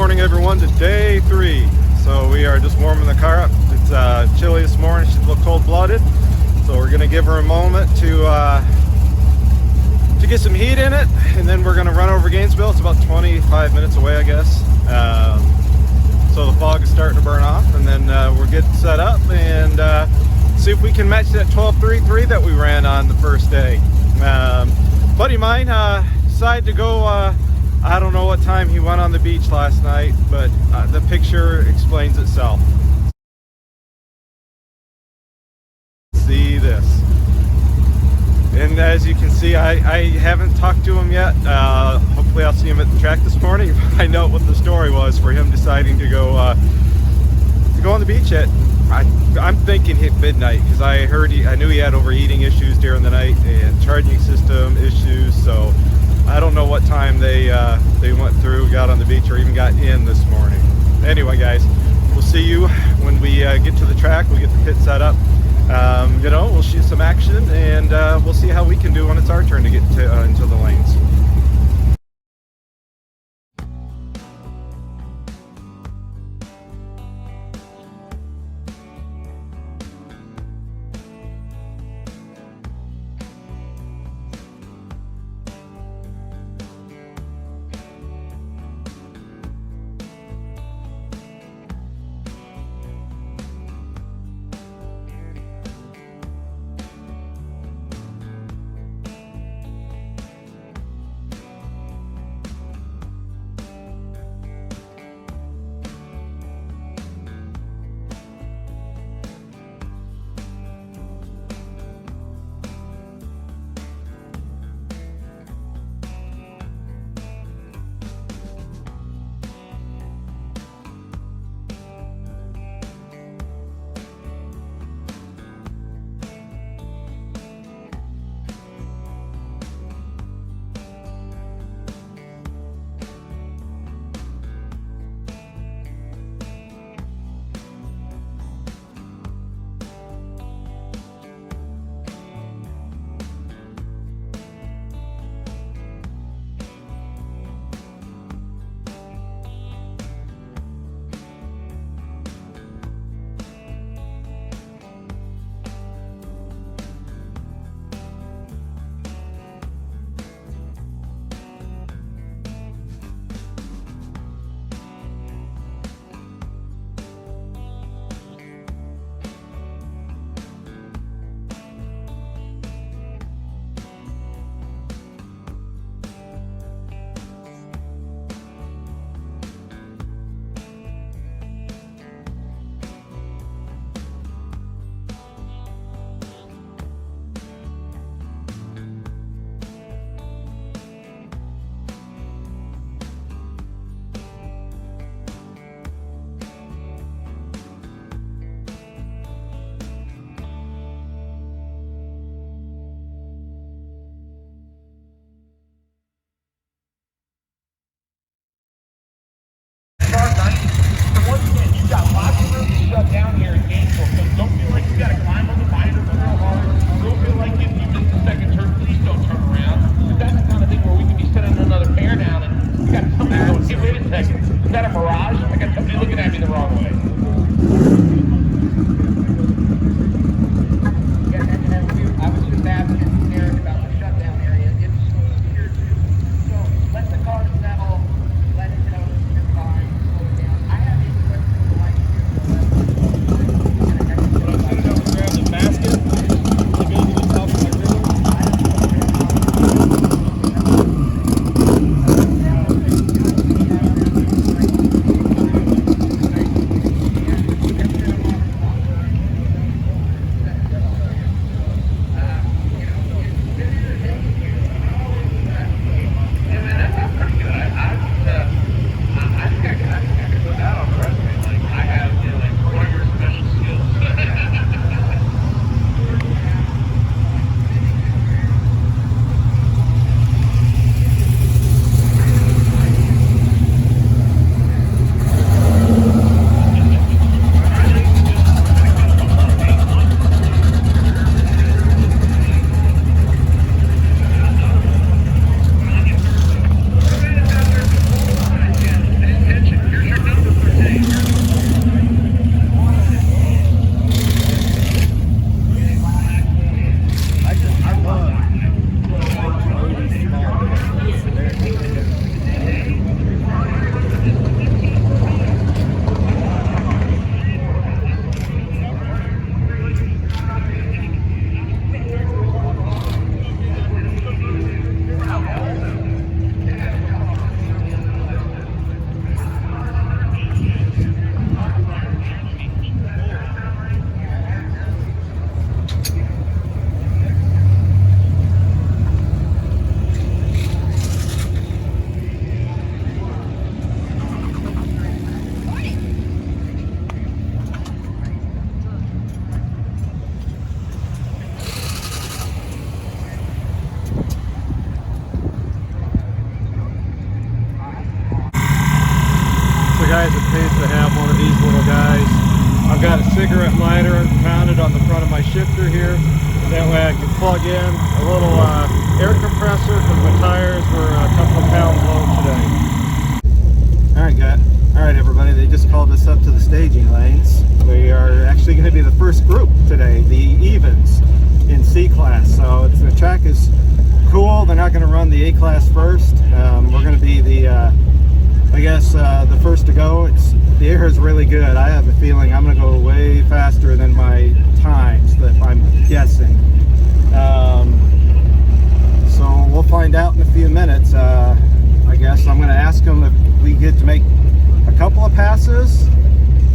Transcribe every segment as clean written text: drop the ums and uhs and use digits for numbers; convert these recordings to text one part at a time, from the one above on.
morning, everyone, to day 3. So we are just warming the car up. It's chilly this morning. She's a little cold-blooded, so we're gonna give her a moment to get some heat in it, and then we're gonna run over Gainesville. It's about 25 minutes away, I guess. So the fog is starting to burn off, and then we're getting set up and see if we can match that 12.33 that we ran on the first day. Buddy of mine decided to go, I don't know what time he went on the beach last night, but the picture explains itself. See this. And as you can see, I haven't talked to him yet. Hopefully I'll see him at the track this morning and find out what the story was for him deciding to go on the beach at, I'm thinking hit midnight, because I knew he had overheating issues during the night and charging system issues. So I don't know what time they went through, got on the beach, or even got in this morning. Anyway, guys, we'll see you when we get to the track. We'll get the pit set up. We'll shoot some action, and we'll see how we can do when it's our turn to get into the lanes. guys, it pays to have one of these little guys. I've got a cigarette lighter mounted on the front of my shifter here. That way I can plug in a little air compressor because my tires were a couple of pounds low today. All right, everybody. They just called us up to the staging lanes. We are actually going to be the first group today, the evens in C class. So the track is cool. They're not going to run the A class first. We're going to be the, I guess, the first to go. The air is really good. I have a feeling I'm going to go way faster than my times that I'm guessing. So we'll find out in a few minutes. I guess I'm going to ask them if we get to make a couple of passes,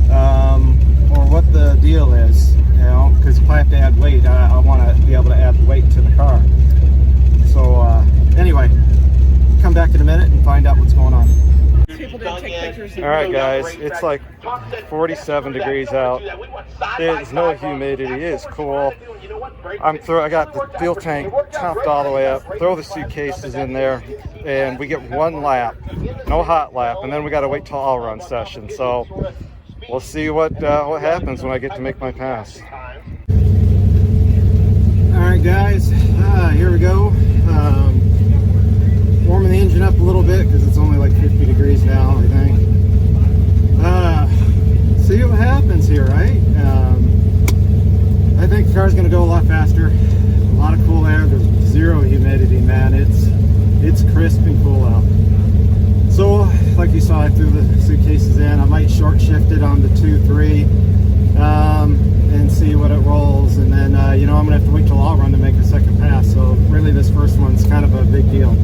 or what the deal is, you know, because if I have to add weight, I want to be able to add weight to the car. So anyway, come back in a minute and find out what's going on. All right, guys, it's like 47 degrees out. There's no humidity. It's cool. I got the fuel tank topped all the way up. Throw the suitcases in there, and we get one lap, no hot lap, and then we got to wait till all run session. So we'll see what happens when I get to make my pass. All right, guys, here we go. Warming the engine up a little bit because it's only like 50 degrees now, I think. See what happens here, right? I think the car's going to go a lot faster. A lot of cool air. There's zero humidity, man. It's crisp and cool out. So, like you saw, I threw the suitcases in. I might short shift it on the 2-3 and see what it rolls. And then, I'm going to have to wait till all run to make a second pass. So, really, this first one's kind of a big deal.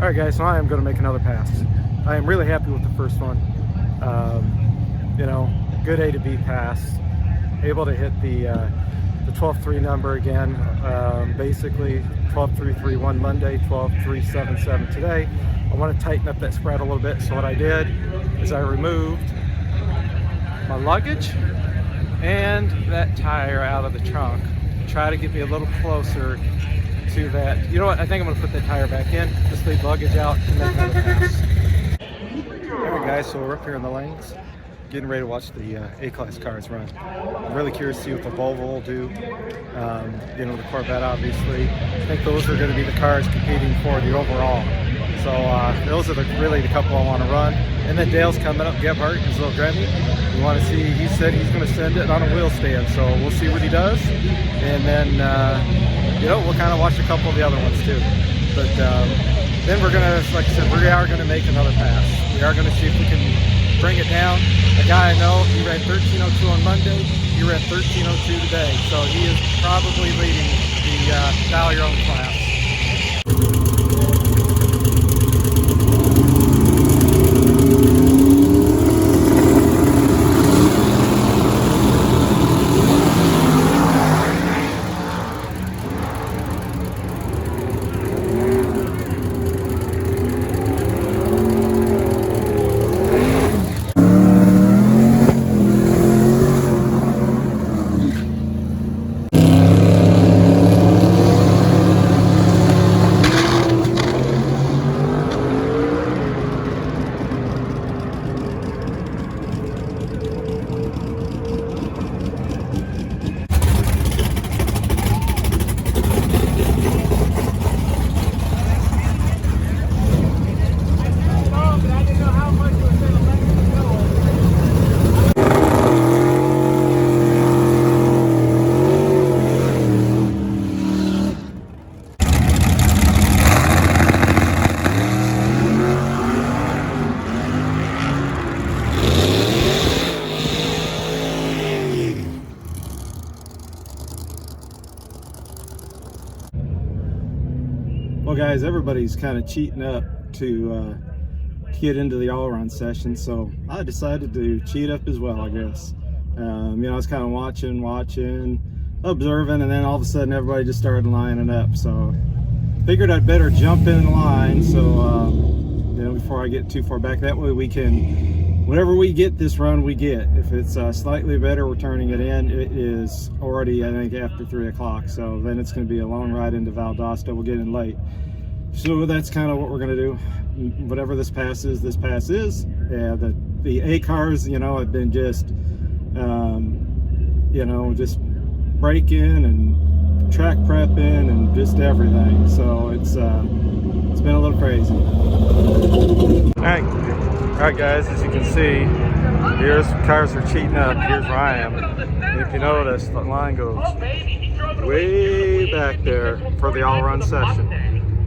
Alright guys, so I am going to make another pass. I am really happy with the first one. Good A to B pass. Able to hit the 12.3 number again. Basically 12.331 Monday, 12.377 today. I want to tighten up that spread a little bit, so what I did is I removed my luggage and that tire out of the trunk. Try to get me a little closer to that. You know what? I think I'm going to put that tire back in. Just leave luggage out and make another pass. Alright guys, so we're up here in the lanes, getting ready to watch the A-Class cars run. I'm really curious to see what the Volvo will do. The Corvette, obviously. I think those are going to be the cars competing for the overall. So those are really the couple I want to run. And then Dale's coming up, Gebhardt, his little Grammy. We want to see, he said he's going to send it on a wheel stand, so we'll see what he does. And then, we'll kind of watch a couple of the other ones too. But then we're going to, like I said, we are going to make another pass. We are going to see if we can bring it down. A guy I know, he ran 13:02 on Monday. He ran 13:02 today. So he is probably leading the dial your own class. guys, everybody's kind of cheating up to get into the all-around session, so I decided to cheat up as well, I guess. You know, I was kind of watching, observing, and then all of a sudden everybody just started lining up, so figured I'd better jump in line, so you know, before I get too far back. That way we can, whatever we get this run, we get. If it's slightly better, we're turning it in. It is already, I think, after 3 o'clock, so then it's going to be a long ride into Valdosta. We'll get in late. So that's kind of what we're going to do. Whatever this pass is, this pass is. Yeah, the A cars, you know, have been just, you know, just braking and track prepping and just everything. So it's been a little crazy. All right, guys. As you can see, here's cars are cheating up. Here's where I am. And if you notice, the line goes way back there for the all-run session.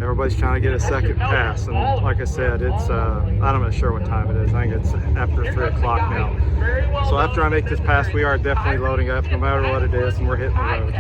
Everybody's trying to get a second pass, and like I said, it's I'm not sure what time it is. I think it's after 3 o'clock now. So after I make this pass, we are definitely loading up no matter what it is, and we're hitting the road.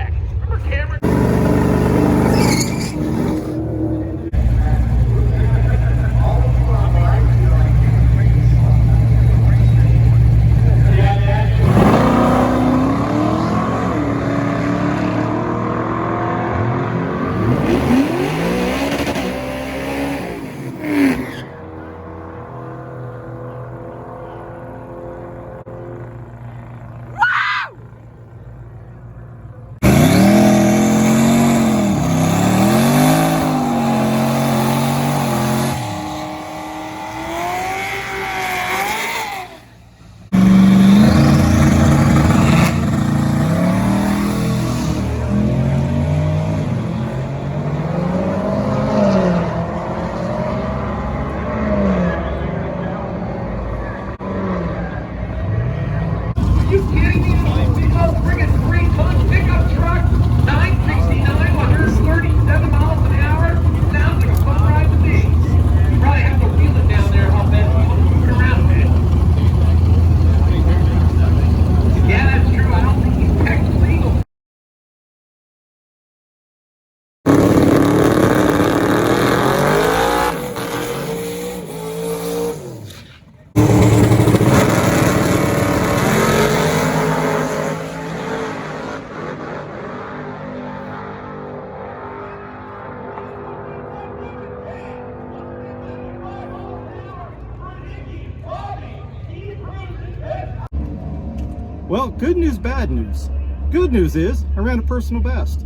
Well, good news, bad news. Good news is I ran a personal best.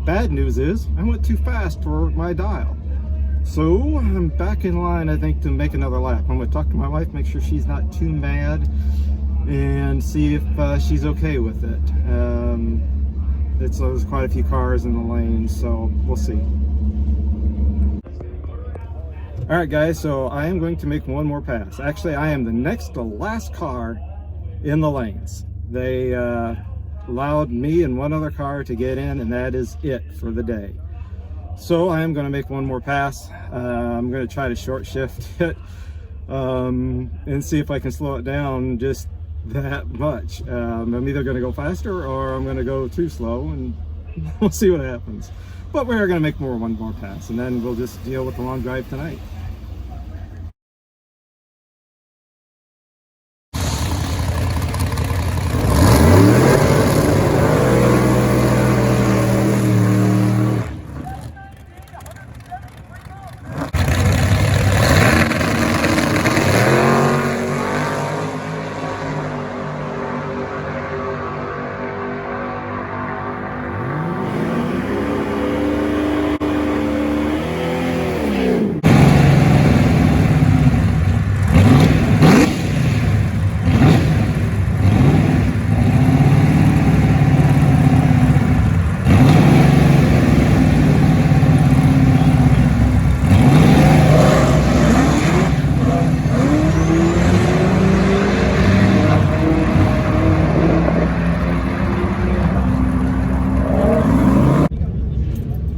Bad news is I went too fast for my dial. So I'm back in line, I think, to make another lap. I'm going to talk to my wife, make sure she's not too mad, and see if she's okay with it. There's quite a few cars in the lane, so we'll see. All right, guys, so I am going to make one more pass. Actually, I am the next to last car in the lanes. They allowed me and one other car to get in, and that is it for the day. So I am going to make one more pass. I'm going to try to short shift it and see if I can slow it down just that much. I'm either going to go faster or I'm going to go too slow, and we'll see what happens. But we're going to make one more pass, and then we'll just deal with the long drive tonight.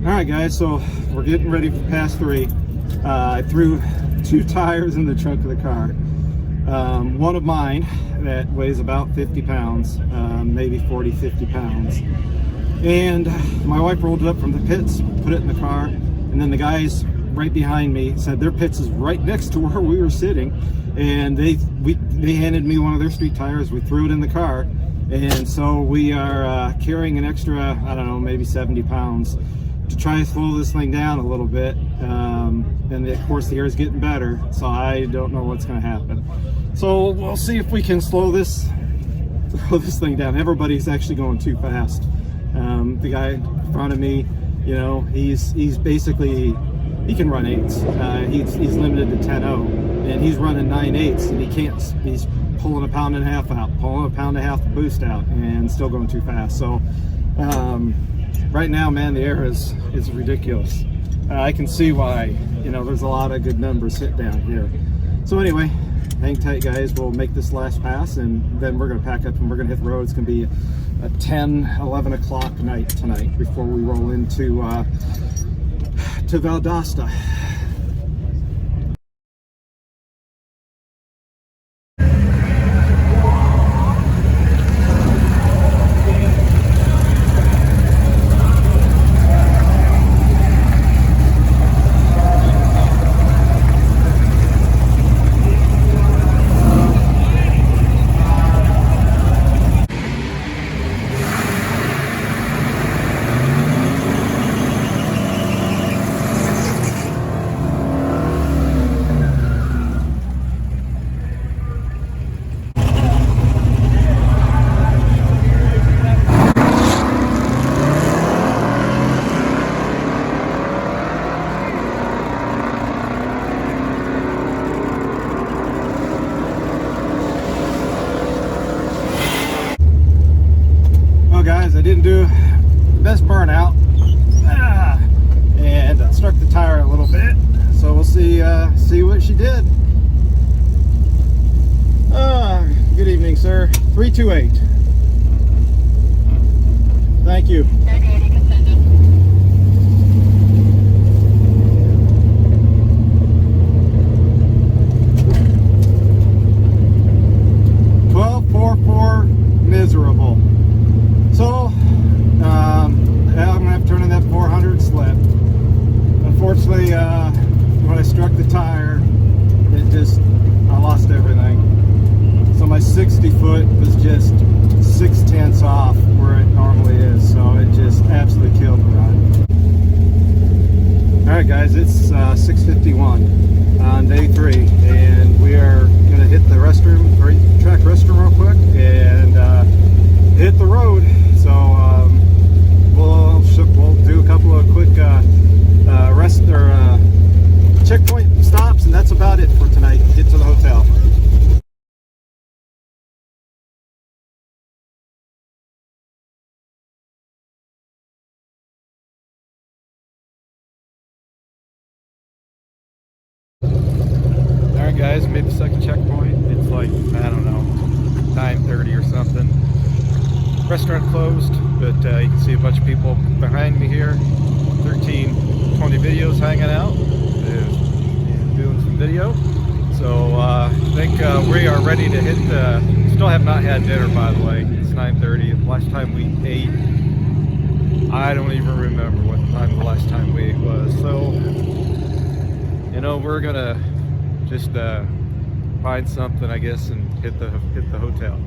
Alright guys, so we're getting ready for pass 3. I threw 2 tires in the trunk of the car. One of mine that weighs about 50 pounds, maybe 40, 50 pounds. And my wife rolled it up from the pits, put it in the car, and then the guys right behind me said their pits is right next to where we were sitting, and they handed me one of their street tires. We threw it in the car, and so we are carrying an extra, I don't know, maybe 70 pounds to try to slow this thing down a little bit. And of course the air is getting better, so I don't know what's going to happen. So we'll see if we can slow this thing down. Everybody's actually going too fast. The guy in front of me, you know, he's basically, he can run 8s. He's limited to 10.0, and he's running 9.8s, and he can't. He's pulling a pound and a half out, pulling a pound and a half boost out, and still going too fast. So right now, man, the air is ridiculous. I can see why. You know, there's a lot of good numbers hit down here. So anyway, hang tight, guys. We'll make this last pass, and then we're going to pack up and we're going to hit the road. It's going to be a 10, 11 o'clock night tonight before we roll into Valdosta. Guys, I didn't do the best burnout, and I struck the tire a little bit, so we'll see what she did. Good evening, sir. 328. Thank you. Miserable. So, I'm gonna have to turn in that 400 slip. Unfortunately, when I struck the tire, I lost everything. So my 60 foot was just 6/10 off where it normally is. So it just absolutely killed the run. All right, guys, it's 6:51 on day 3, and we are gonna hit the track restroom real quick and hit the road. So we'll do a couple of quick checkpoint stops, and that's about it for tonight. Get to the hotel. Alright, guys, made the second checkpoint. It's like, I don't know, 9:30 or something. Restaurant closed, but you can see a bunch of people behind me here. 13, 20 videos hanging out and doing some video. So I think we are ready to hit still have not had dinner, by the way. It's 9:30. Last time we ate, I don't even remember what time the last time we ate was. So, you know, we're gonna just find something, I guess, and hit the hotel.